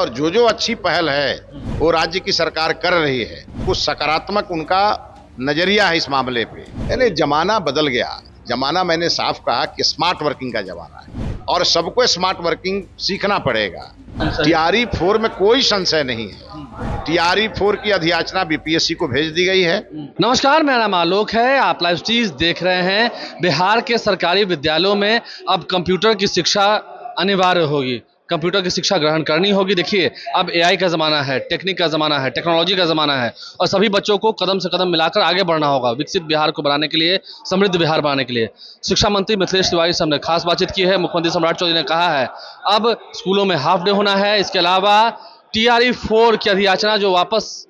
और जो अच्छी पहल है वो राज्य की सरकार कर रही है, कुछ सकारात्मक उनका नजरिया है इस मामले पे। यानी जमाना बदल गया। जमाना मैंने साफ कहा कि स्मार्ट वर्किंग का जमाना है और सबको स्मार्ट वर्किंग सीखना पड़ेगा। टीआरई 4 में कोई संशय नहीं है। टीआरई 4 की अधियाचना बीपीएससी को भेज दी गई है। नमस्कार, मेरा नाम आलोक है। आप लाइव चीज देख रहे हैं। बिहार के सरकारी विद्यालयों में अब कंप्यूटर की शिक्षा अनिवार्य होगी, कंप्यूटर की शिक्षा ग्रहण करनी होगी। देखिए, अब एआई का ज़माना है, टेक्निक का ज़माना है, टेक्नोलॉजी का ज़माना है और सभी बच्चों को कदम से कदम मिलाकर आगे बढ़ना होगा विकसित बिहार को बनाने के लिए, समृद्ध बिहार बनाने के लिए। शिक्षा मंत्री मिथिलेश तिवारी से हमने खास बातचीत की है। मुख्यमंत्री सम्राट चौधरी ने कहा है अब स्कूलों में हाफ डे होना है। इसके अलावा टीआरई 4 की अधियाचना जो वापस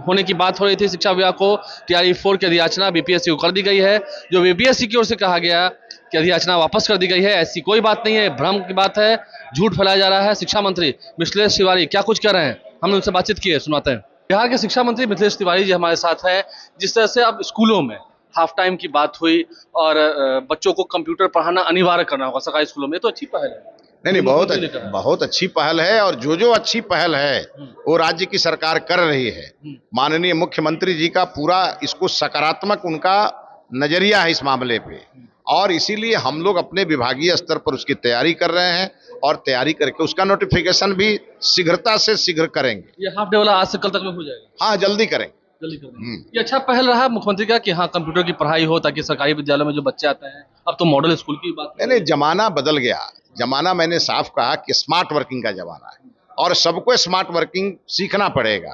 होने की बात हो रही थी शिक्षा विभाग को, टीआरई 4 की अधियाचना बीपीएससी को कर दी गई है। जो बीपीएससी की ओर से कहा गया कि अधियाचना वापस कर दी गई है, ऐसी कोई बात नहीं है, भ्रम की बात है, झूठ फैलाया जा रहा है। शिक्षा मंत्री मिथिलेश तिवारी क्या कुछ कह रहे हैं, हमने उनसे बातचीत की है, सुनाते हैं। बिहार के शिक्षा मंत्री मिथिलेश तिवारी जी हमारे साथ हैं। जिस तरह से अब स्कूलों में हाफ टाइम की बात हुई और बच्चों को कंप्यूटर पढ़ाना अनिवार्य करना होगा सरकारी स्कूलों में, तो अच्छी पहल है। नहीं, बहुत अच्छी पहल है और जो अच्छी पहल है वो राज्य की सरकार कर रही है। माननीय मुख्यमंत्री जी का पूरा इसको सकारात्मक उनका नजरिया है इस मामले पे और इसीलिए हम लोग अपने विभागीय स्तर पर उसकी तैयारी कर रहे हैं और तैयारी करके उसका नोटिफिकेशन भी शीघ्रता से शीघ्र करेंगे। ये हाफ डे वाला आज से कल तक में हो जाएगा? हाँ, जल्दी करेंगे। ये अच्छा पहल रहा मुख्यमंत्री का कि हाँ कंप्यूटर की पढ़ाई हो ताकि सरकारी विद्यालयों में जो बच्चे आते हैं, अब तो मॉडल स्कूल की बात नहीं, जमाना बदल गया। जमाना मैंने साफ कहा कि स्मार्ट वर्किंग का जमाना है और सबको स्मार्ट वर्किंग सीखना पड़ेगा,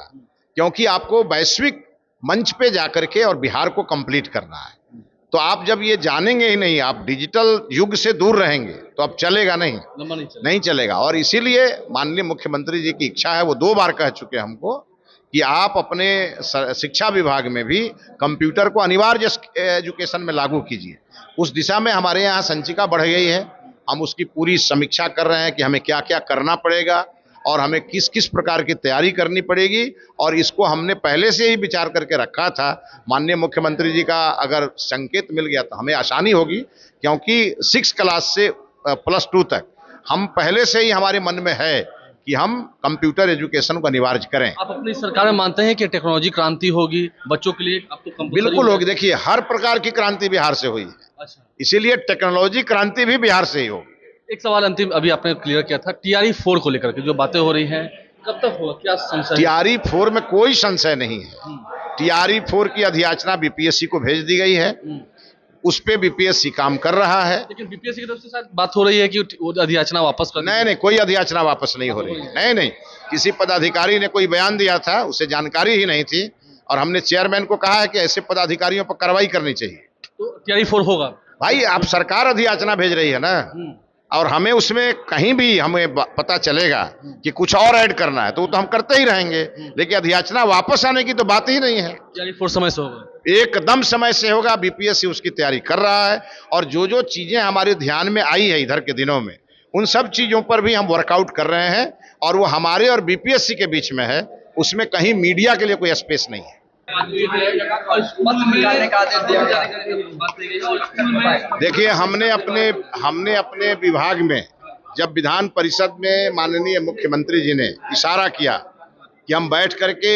क्योंकि आपको वैश्विक मंच पे जाकर के और बिहार को कंप्लीट करना है। तो आप जब ये जानेंगे ही नहीं, आप डिजिटल युग से दूर रहेंगे तो अब चलेगा नहीं चलेगा। और इसीलिए माननीय मुख्यमंत्री जी की इच्छा है, वो 2 बार कह चुके हैं हमको कि आप अपने शिक्षा विभाग में भी कंप्यूटर को अनिवार्य एजुकेशन में लागू कीजिए। उस दिशा में हमारे यहाँ संचिका बढ़ गई है। हम उसकी पूरी समीक्षा कर रहे हैं कि हमें क्या क्या करना पड़ेगा और हमें किस किस प्रकार की तैयारी करनी पड़ेगी, और इसको हमने पहले से ही विचार करके रखा था। माननीय मुख्यमंत्री जी का अगर संकेत मिल गया तो हमें आसानी होगी, क्योंकि 6 क्लास से +2 तक हम पहले से ही हमारे मन में है कि हम कंप्यूटर एजुकेशन को अनिवार्य करें। आप अपनी सरकार में मानते हैं कि टेक्नोलॉजी क्रांति होगी बच्चों के लिए? अब तो बिल्कुल होगी। देखिए, हर प्रकार की क्रांति बिहार से हुई है। अच्छा, इसीलिए टेक्नोलॉजी क्रांति भी बिहार से ही होगी। एक सवाल अंतिम अभी आपने क्लियर किया था, टीआरई 4 को लेकर के जो बातें हो रही हैं, कब तक होगा, क्या संशय? टीआरई 4 में कोई संशय नहीं है। टीआरई 4 की अधियाचना बीपीएससी को भेज दी गई है, उस पे बीपीएससी काम कर रहा है। लेकिन बीपीएससी की तरफ से शायद बात हो रही है कि वो अधियाचना वापस कर। नहीं, कोई अधियाचना वापस नहीं हो रही है। नहीं, किसी पदाधिकारी ने कोई बयान दिया था, उसे जानकारी ही नहीं थी और हमने चेयरमैन को कहा है कि ऐसे पदाधिकारियों पर कार्रवाई करनी चाहिए। तो टीआरई 4 होगा भाई? आप सरकार अधियाचना भेज रही है ना, और हमें उसमें कहीं भी हमें पता चलेगा कि कुछ और ऐड करना है तो वो तो हम करते ही रहेंगे, लेकिन अधियाचना वापस आने की तो बात ही नहीं है। टीआरई 4 समय से होगा? एकदम समय से होगा। बीपीएससी उसकी तैयारी कर रहा है और जो चीजें हमारे ध्यान में आई है इधर के दिनों में, उन सब चीजों पर भी हम वर्कआउट कर रहे हैं और वो हमारे और बीपीएससी के बीच में है। उसमें कहीं मीडिया के लिए कोई स्पेस नहीं है। देखिए, हमने अपने विभाग में जब विधान परिषद में माननीय मुख्यमंत्री जी ने इशारा किया कि हम बैठ करके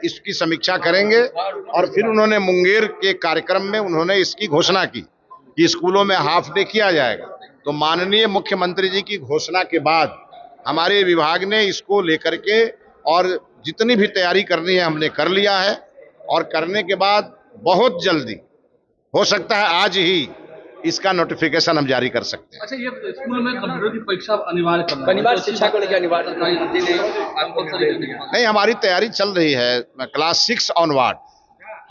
इसकी समीक्षा करेंगे, और फिर उन्होंने मुंगेर के कार्यक्रम में उन्होंने इसकी घोषणा की कि स्कूलों में हाफ डे किया जाएगा। तो माननीय मुख्यमंत्री जी की घोषणा के बाद हमारे विभाग ने इसको लेकर के और जितनी भी तैयारी करनी है हमने कर लिया है, और करने के बाद बहुत जल्दी, हो सकता है आज ही, इसका नोटिफिकेशन हम जारी कर सकते हैं। अच्छा, ये स्कूल में कंप्यूटर की परीक्षा अनिवार्य करना, अनिवार्य शिक्षा को लेकर अनिवार्य नहीं, हमारी तैयारी चल रही है। क्लास 6 ऑनवर्ड,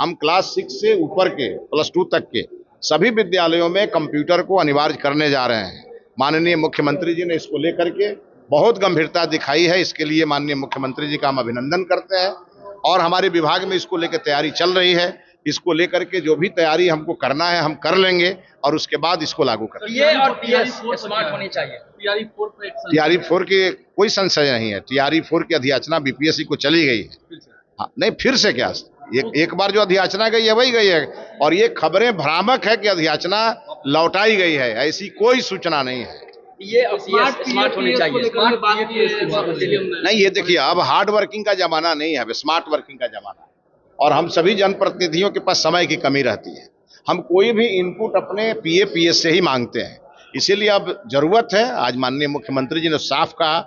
हम क्लास 6 से ऊपर के +2 तक के सभी विद्यालयों में कंप्यूटर को अनिवार्य करने जा रहे हैं। माननीय मुख्यमंत्री जी ने इसको लेकर के बहुत गंभीरता दिखाई है। इसके लिए माननीय मुख्यमंत्री जी का हम अभिनंदन करते हैं और हमारे विभाग में इसको लेकर तैयारी चल रही है। इसको लेकर के जो भी तैयारी हमको करना है हम कर लेंगे और उसके बाद इसको लागू करेंगे। ये और पीएस स्मार्ट होनी चाहिए। टीआरई 4 की कोई संशय नहीं है। टीआरई 4 की अधियाचना बीपीएससी को चली गई है। हाँ, नहीं, फिर से क्या, एक बार जो अधियाचना गई है वही गई है, और ये खबरें भ्रामक है कि अधियाचना लौटाई गई है, ऐसी कोई सूचना नहीं है। पीए और पीएस स्मार्ट होनी चाहिए। स्मार्ट नहीं, ये देखिए, अब हार्ड वर्किंग का जमाना नहीं है, अब स्मार्ट वर्किंग का जमाना है। और हम सभी जनप्रतिनिधियों के पास समय की कमी रहती है। हम कोई भी इनपुट अपने पीए पीएस से ही मांगते हैं। इसीलिए अब जरूरत है, आज माननीय मुख्यमंत्री जी ने साफ कहा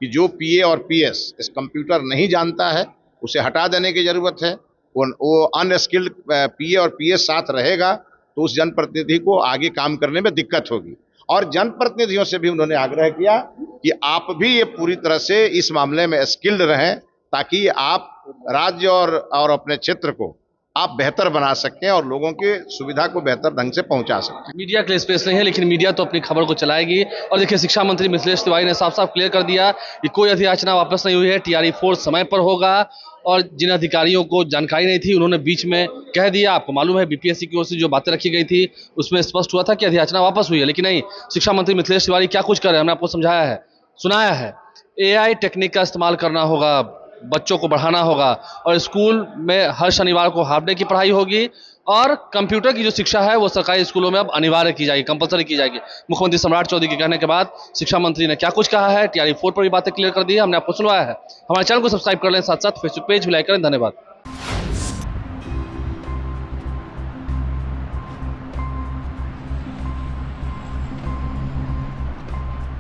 कि जो पीए और पीएस इस कंप्यूटर नहीं जानता है उसे हटा देने की जरूरत है। वो अनस्किल्ड पीए और पीएस साथ रहेगा तो उस जनप्रतिनिधि को आगे काम करने में दिक्कत होगी। और जनप्रतिनिधियों से भी उन्होंने आग्रह किया कि आप भी ये पूरी तरह से इस मामले में स्किल्ड रहें, ताकि आप राज्य और अपने क्षेत्र को आप बेहतर बना सकें और लोगों की सुविधा को बेहतर ढंग से पहुंचा सकें। मीडिया के लिए स्पेस नहीं है, लेकिन मीडिया तो अपनी खबर को चलाएगी। और देखिए, शिक्षा मंत्री मिथिलेश तिवारी ने साफ साफ क्लियर कर दिया कि कोई अधियाचना वापस नहीं हुई है, टीआरई 4 समय पर होगा। और जिन अधिकारियों को जानकारी नहीं थी उन्होंने बीच में कह दिया। आपको मालूम है बीपीएससी की ओर से जो बातें रखी गई थी उसमें स्पष्ट हुआ था कि अधियाचना वापस हुई है, लेकिन नहीं, शिक्षा मंत्री मिथिलेश तिवारी क्या कुछ कर रहे हैं हमने आपको समझाया है, सुनाया है। एआई टेक्निक का इस्तेमाल करना होगा, बच्चों को बढ़ाना होगा, और स्कूल में हर शनिवार को हाफ डे की पढ़ाई होगी। और कंप्यूटर की जो शिक्षा है वो सरकारी स्कूलों में अब अनिवार्य की जाएगी, कंपलसरी की जाएगी। मुख्यमंत्री सम्राट चौधरी के कहने के बाद शिक्षा मंत्री ने क्या कुछ कहा है, टीआरई 4 पर भी बातें क्लियर कर दी है, हमने आपको सुनवाया है। हमारे चैनल को सब्सक्राइब कर लें, साथ साथ फेसबुक पेज भी लाइक करें। धन्यवाद।